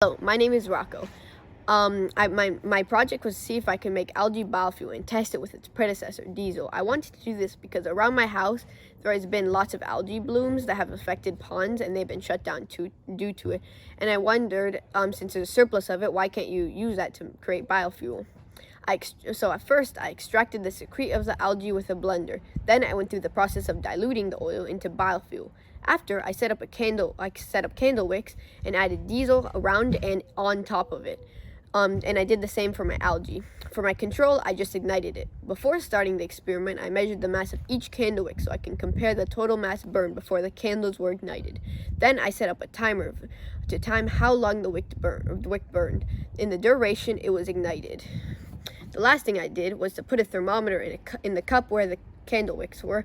Hello, my name is Rocco. My project was to see if I can make algae biofuel and test it with its predecessor, diesel. I wanted to do this because around my house there has been lots of algae blooms that have affected ponds, and they've been shut down due to it. And I wondered, since there's a surplus of it, why can't you use that to create biofuel? So at first, I extracted the secrete of the algae with a blender. Then I went through the process of diluting the oil into biofuel. After, I set up candle wicks and added diesel around and on top of it. And I did the same for my algae. For my control, I just ignited it. Before starting the experiment, I measured the mass of each candle wick so I can compare the total mass burned before the candles were ignited. Then I set up a timer to time how long the wick burned. In the duration it was ignited. The last thing I did was to put a thermometer in the cup where the candle wicks were,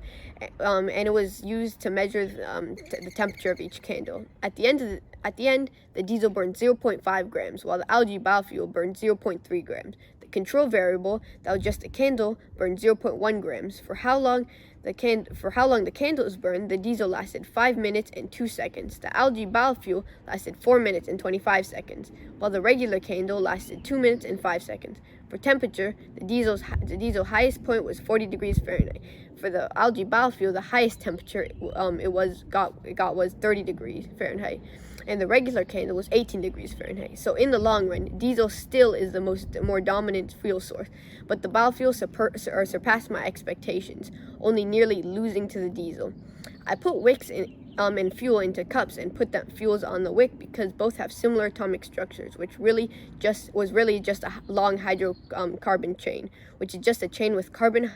and it was used to measure the temperature of each candle. At the end, the diesel burned 0.5 grams, while the algae biofuel burned 0.3 grams. The control variable, that was just a candle, burned 0.1 grams. For how long the candle is burned, the diesel lasted 5 minutes and 2 seconds. The algae biofuel lasted 4 minutes and 25 seconds, while the regular candle lasted 2 minutes and 5 seconds. For temperature, the diesel highest point was 40 degrees Fahrenheit. For the algae biofuel, the highest temperature it got was 30 degrees Fahrenheit, and the regular candle was 18 degrees Fahrenheit. So in the long run, diesel still is the more dominant fuel source, but the biofuel surpassed my expectations, only nearly losing to the diesel. I put wicks and fuel into cups and put that fuels on the wick because both have similar atomic structures, which was really just a long hydrocarbon chain, which is just a chain with carbon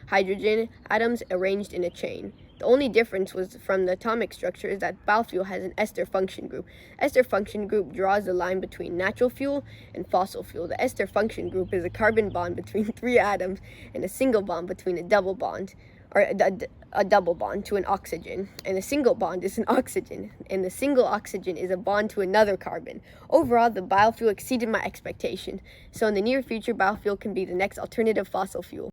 hydrogen atoms arranged in a chain. The only difference was from the atomic structure is that biofuel has an ester function group. Ester function group draws the line between natural fuel and fossil fuel. The ester function group is a carbon bond between 3 atoms and a single bond between a double bond to an oxygen, and a single bond is an oxygen, and the single oxygen is a bond to another carbon. Overall, the biofuel exceeded my expectations, so in the near future, biofuel can be the next alternative fossil fuel.